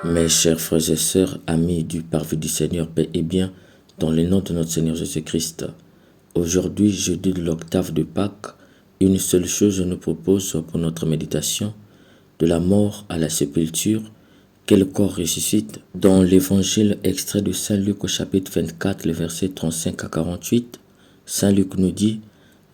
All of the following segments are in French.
Mes chers frères et sœurs, amis du parvis du Seigneur, paix et bien, dans le nom de notre Seigneur Jésus-Christ. Aujourd'hui, jeudi de l'octave de Pâques, une seule chose je nous propose pour notre méditation, de la mort à la sépulture, quel corps ressuscite. Dans l'évangile extrait de Saint Luc au chapitre 24, les versets 35 à 48, Saint Luc nous dit,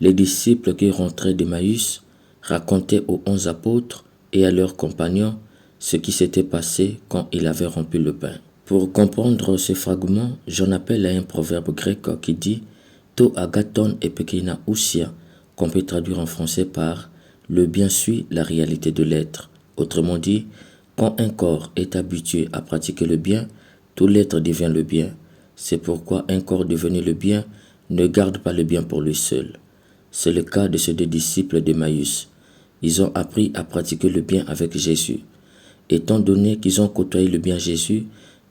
les disciples qui rentraient d'Emmaüs racontaient aux 11 apôtres et à leurs compagnons ce qui s'était passé quand il avait rompu le pain. Pour comprendre ce fragment, j'en appelle à un proverbe grec qui dit « To agaton epekina ousia » qu'on peut traduire en français par « le bien suit la réalité de l'être ». Autrement dit, quand un corps est habitué à pratiquer le bien, tout l'être devient le bien. C'est pourquoi un corps devenu le bien ne garde pas le bien pour lui seul. C'est le cas de ces deux disciples d'Emmaüs. Ils ont appris à pratiquer le bien avec Jésus. Étant donné qu'ils ont côtoyé le bien Jésus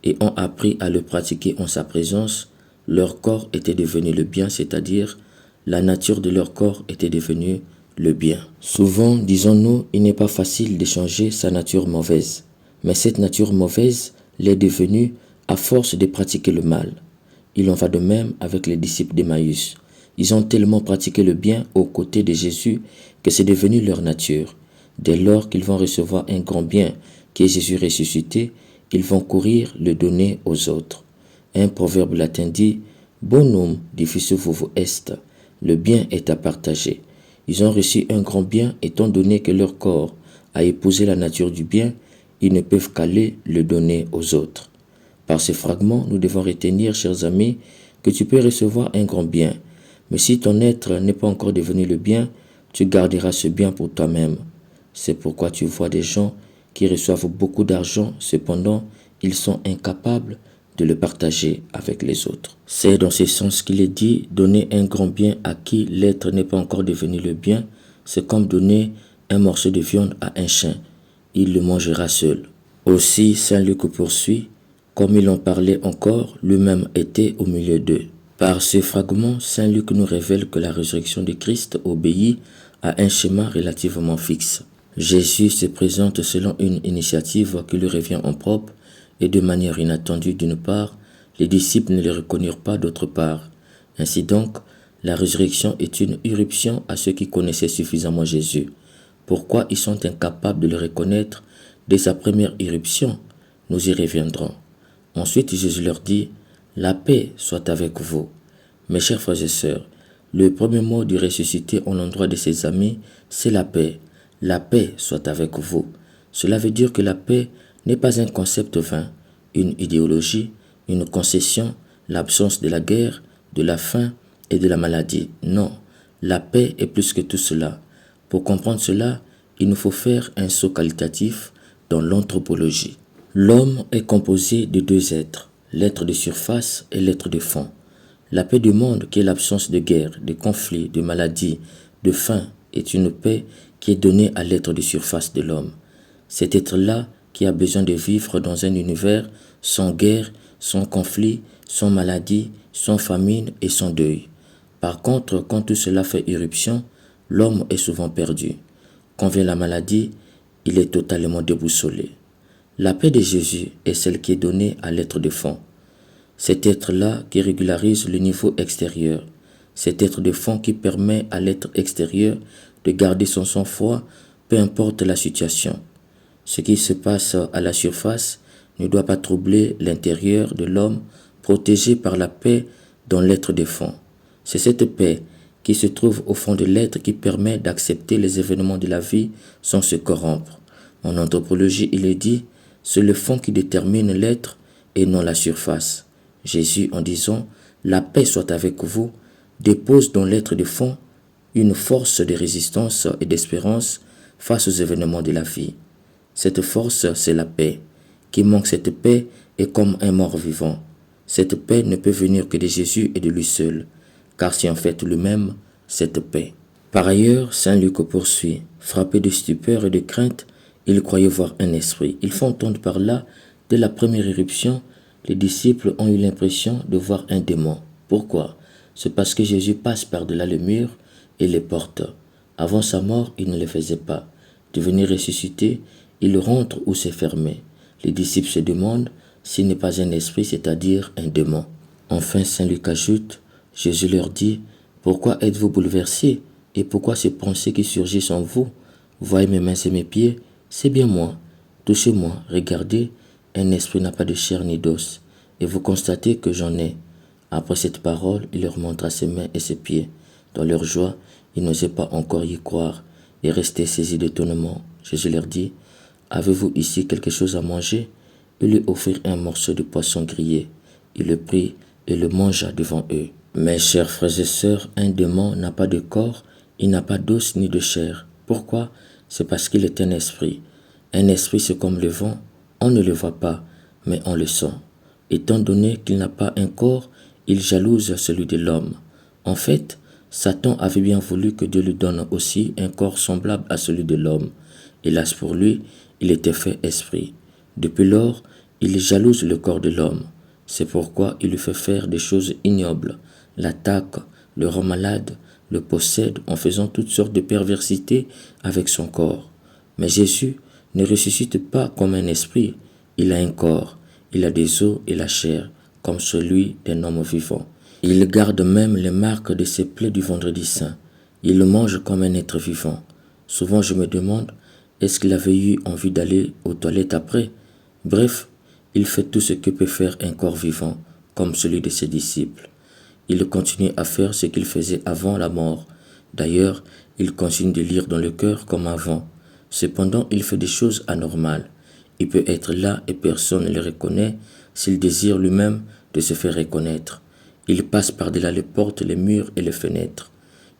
et ont appris à le pratiquer en sa présence, leur corps était devenu le bien, c'est-à-dire la nature de leur corps était devenue le bien. Souvent, disons-nous, il n'est pas facile de changer sa nature mauvaise, mais cette nature mauvaise l'est devenue à force de pratiquer le mal. Il en va de même avec les disciples d'Emmaüs. Ils ont tellement pratiqué le bien aux côtés de Jésus que c'est devenu leur nature. Dès lors qu'ils vont recevoir un grand bien qui est Jésus ressuscité, ils vont courir le donner aux autres. Un proverbe latin dit « Bonum difficivus est » le bien est à partager. Ils ont reçu un grand bien étant donné que leur corps a épousé la nature du bien, ils ne peuvent qu'aller le donner aux autres. Par ces fragments, nous devons retenir, chers amis, que tu peux recevoir un grand bien, mais si ton être n'est pas encore devenu le bien, tu garderas ce bien pour toi-même. C'est pourquoi tu vois des gens qui reçoivent beaucoup d'argent, cependant, ils sont incapables de le partager avec les autres. C'est dans ce sens qu'il est dit, donner un grand bien à qui l'être n'est pas encore devenu le bien, c'est comme donner un morceau de viande à un chien. Il le mangera seul. Aussi, Saint Luc poursuit, comme il en parlait encore, lui-même était au milieu d'eux. Par ce fragment, Saint Luc nous révèle que la résurrection de Christ obéit à un schéma relativement fixe. Jésus se présente selon une initiative qui lui revient en propre et de manière inattendue d'une part, les disciples ne le reconnurent pas d'autre part. Ainsi donc, la résurrection est une irruption à ceux qui connaissaient suffisamment Jésus. Pourquoi ils sont incapables de le reconnaître dès sa première irruption? Nous y reviendrons. Ensuite, Jésus leur dit « La paix soit avec vous ». Mes chers frères et sœurs, le premier mot du ressuscité en l'endroit de ses amis, c'est la paix. La paix soit avec vous. Cela veut dire que la paix n'est pas un concept vain, une idéologie, une concession, l'absence de la guerre, de la faim et de la maladie. Non, la paix est plus que tout cela. Pour comprendre cela, il nous faut faire un saut qualitatif dans l'anthropologie. L'homme est composé de deux êtres, l'être de surface et l'être de fond. La paix du monde, qui est l'absence de guerre, de conflits, de maladies, de faim, est une paix qui est donnée à l'être de surface de l'homme. Cet être-là qui a besoin de vivre dans un univers sans guerre, sans conflit, sans maladie, sans famine et sans deuil. Par contre, quand tout cela fait irruption, l'homme est souvent perdu. Quand vient la maladie, il est totalement déboussolé. La paix de Jésus est celle qui est donnée à l'être de fond. Cet être-là qui régularise le niveau extérieur. Cet être de fond qui permet à l'être extérieur de garder son sang-froid, peu importe la situation. Ce qui se passe à la surface ne doit pas troubler l'intérieur de l'homme, protégé par la paix dans l'être de fond. C'est cette paix qui se trouve au fond de l'être qui permet d'accepter les événements de la vie sans se corrompre. En anthropologie, il est dit, c'est le fond qui détermine l'être et non la surface. Jésus, en disant « La paix soit avec vous », dépose dans l'être de fond une force de résistance et d'espérance face aux événements de la vie. Cette force, c'est la paix. Qui manque cette paix est comme un mort vivant. Cette paix ne peut venir que de Jésus et de lui seul, car c'est en fait lui-même cette paix. Par ailleurs, Saint Luc poursuit, frappé de stupeur et de crainte, il croyait voir un esprit. Il faut entendre par là, dès la première éruption, les disciples ont eu l'impression de voir un démon. Pourquoi? C'est parce que Jésus passe par-delà le mur et les portes. Avant sa mort, il ne le faisait pas. Devenu ressuscité, il rentre où c'est fermé. Les disciples se demandent s'il n'est pas un esprit, c'est-à-dire un démon. Enfin, saint Luc ajoute, Jésus leur dit, « Pourquoi êtes-vous bouleversés et pourquoi ces pensées qui surgissent en vous? Voyez mes mains et mes pieds, c'est bien moi. Touchez-moi, regardez, un esprit n'a pas de chair ni d'os, et vous constatez que j'en ai. » Après cette parole, il leur montra ses mains et ses pieds. Dans leur joie, ils n'osaient pas encore y croire et restaient saisis d'étonnement. Jésus leur dit, « Avez-vous ici quelque chose à manger ?» Ils lui offrirent un morceau de poisson grillé. Il le prit et le mangea devant eux. Mes chers frères et sœurs, un démon n'a pas de corps, il n'a pas d'os ni de chair. Pourquoi? C'est parce qu'il est un esprit. Un esprit, c'est comme le vent, on ne le voit pas, mais on le sent. Étant donné qu'il n'a pas un corps, il jalouse celui de l'homme. En fait, Satan avait bien voulu que Dieu lui donne aussi un corps semblable à celui de l'homme. Hélas pour lui, il était fait esprit. Depuis lors, il jalouse le corps de l'homme. C'est pourquoi il lui fait faire des choses ignobles, l'attaque, le rend malade, le possède en faisant toutes sortes de perversités avec son corps. Mais Jésus ne ressuscite pas comme un esprit, il a un corps, il a des os et la chair, comme celui d'un homme vivant. Il garde même les marques de ses plaies du vendredi saint. Il le mange comme un être vivant. Souvent je me demande, est-ce qu'il avait eu envie d'aller aux toilettes après? Bref, il fait tout ce que peut faire un corps vivant, comme celui de ses disciples. Il continue à faire ce qu'il faisait avant la mort. D'ailleurs, il continue de lire dans le cœur comme avant. Cependant, il fait des choses anormales. Il peut être là et personne ne le reconnaît s'il désire lui-même de se faire reconnaître. Il passe par-delà les portes, les murs et les fenêtres.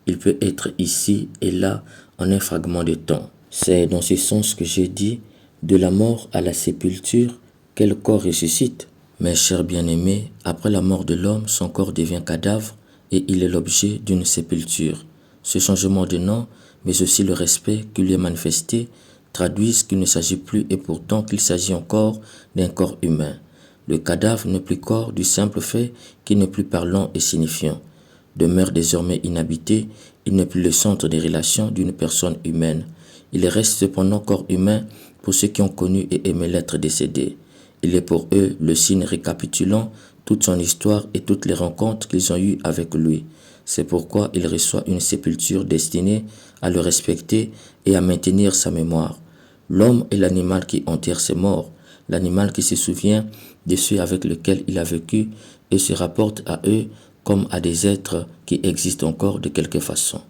Il peut être ici et là en un fragment de temps. C'est dans ce sens que j'ai dit, de la mort à la sépulture, quel corps ressuscite? Mes chers bien-aimés, après la mort de l'homme, son corps devient cadavre et il est l'objet d'une sépulture. Ce changement de nom, mais aussi le respect qui lui est manifesté, traduisent qu'il ne s'agit plus et pourtant qu'il s'agit encore d'un corps humain. Le cadavre n'est plus corps du simple fait qu'il n'est plus parlant et signifiant. Demeure désormais inhabité, il n'est plus le centre des relations d'une personne humaine. Il reste cependant corps humain pour ceux qui ont connu et aimé l'être décédé. Il est pour eux le signe récapitulant toute son histoire et toutes les rencontres qu'ils ont eues avec lui. C'est pourquoi il reçoit une sépulture destinée à le respecter et à maintenir sa mémoire. L'homme est l'animal qui enterre ses morts, l'animal qui se souvient de ceux avec lesquels il a vécu et se rapporte à eux comme à des êtres qui existent encore de quelque façon.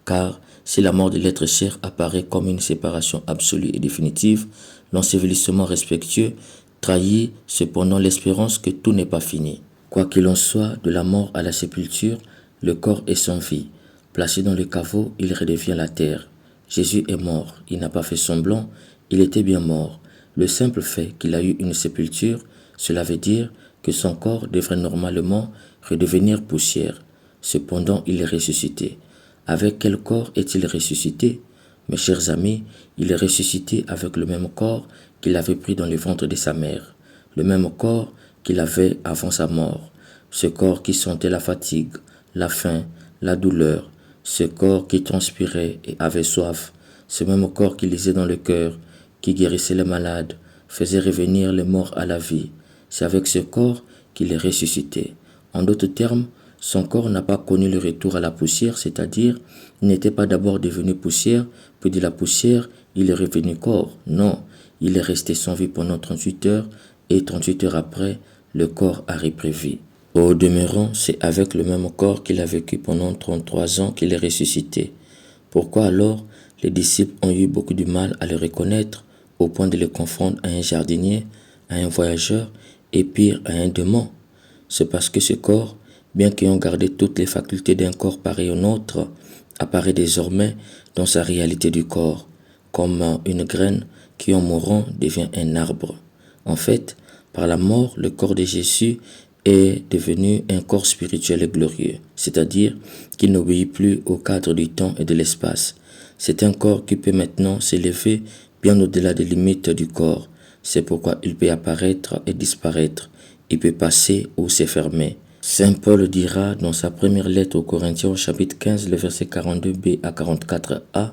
Car si la mort de l'être cher apparaît comme une séparation absolue et définitive, l'ensevelissement respectueux trahit cependant l'espérance que tout n'est pas fini. Quoi qu'il en soit, de la mort à la sépulture, le corps est sans vie. Placé dans le caveau, il redevient la terre. Jésus est mort, il n'a pas fait semblant, il était bien mort. Le simple fait qu'il a eu une sépulture, cela veut dire que son corps devrait normalement redevenir poussière. Cependant, il est ressuscité. Avec quel corps est-il ressuscité? Mes chers amis, il est ressuscité avec le même corps qu'il avait pris dans le ventre de sa mère, le même corps qu'il avait avant sa mort, ce corps qui sentait la fatigue, la faim, la douleur, ce corps qui transpirait et avait soif, ce même corps qui lisait dans le cœur, qui guérissait les malades, faisait revenir les morts à la vie. C'est avec ce corps qu'il est ressuscité. En d'autres termes, son corps n'a pas connu le retour à la poussière, c'est-à-dire, il n'était pas d'abord devenu poussière, puis de la poussière, il est revenu corps. Non, il est resté sans vie pendant 38 heures, et 38 heures après, le corps a repris vie. Au demeurant, c'est avec le même corps qu'il a vécu pendant 33 ans qu'il est ressuscité. Pourquoi alors les disciples ont eu beaucoup de mal à le reconnaître, au point de le confondre à un jardinier, à un voyageur, et pire, à un démon? C'est parce que ce corps, bien qu'ayant gardé toutes les facultés d'un corps pareil au nôtre, apparaît désormais dans sa réalité du corps, comme une graine qui en mourant devient un arbre. En fait, par la mort, le corps de Jésus est devenu un corps spirituel et glorieux, c'est-à-dire qu'il n'obéit plus au cadre du temps et de l'espace. C'est un corps qui peut maintenant s'élever bien au-delà des limites du corps. C'est pourquoi il peut apparaître et disparaître. Il peut passer ou se fermer. Saint Paul dira dans sa première lettre aux Corinthiens au chapitre 15, le verset 42b à 44a,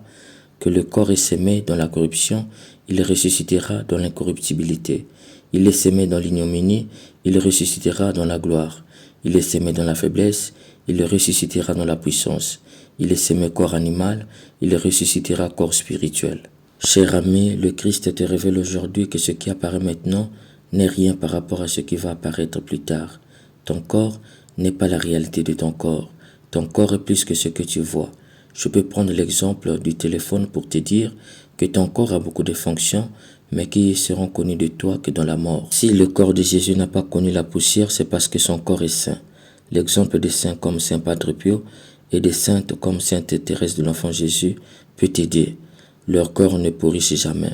que le corps est sémé dans la corruption, il ressuscitera dans l'incorruptibilité. Il est sémé dans l'ignominie, il ressuscitera dans la gloire. Il est sémé dans la faiblesse, il ressuscitera dans la puissance. Il est sémé corps animal, il ressuscitera corps spirituel. Cher ami, le Christ te révèle aujourd'hui que ce qui apparaît maintenant n'est rien par rapport à ce qui va apparaître plus tard. Ton corps n'est pas la réalité de ton corps. Ton corps est plus que ce que tu vois. Je peux prendre l'exemple du téléphone pour te dire que ton corps a beaucoup de fonctions, mais qui seront connues de toi que dans la mort. Si le corps de Jésus n'a pas connu la poussière, c'est parce que son corps est saint. L'exemple des saints comme Saint Padre Pio et des saintes comme Sainte Thérèse de l'Enfant Jésus peut t'aider. Leur corps ne pourrissent jamais.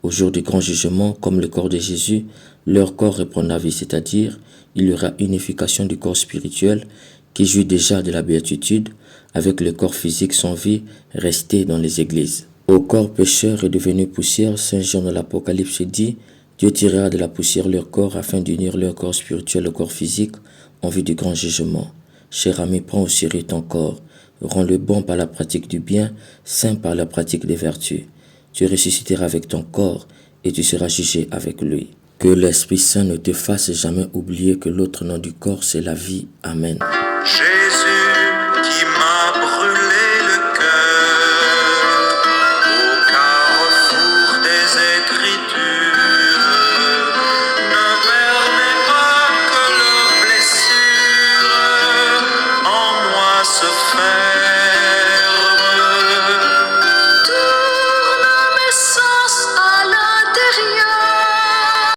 Au jour du grand jugement, comme le corps de Jésus, leur corps reprend la vie, c'est-à-dire il y aura unification du corps spirituel qui jouit déjà de la béatitude avec le corps physique sans vie resté dans les églises. Au corps pécheur et devenu poussière, Saint Jean de l'Apocalypse dit « Dieu tirera de la poussière leur corps afin d'unir leur corps spirituel au corps physique en vue du grand jugement. » Cher ami, prends au sérieux ton corps. Rends-le bon par la pratique du bien, saint par la pratique des vertus. Tu ressusciteras avec ton corps et tu seras jugé avec lui. Que l'Esprit Saint ne te fasse jamais oublier que l'autre nom du corps, c'est la vie. Amen.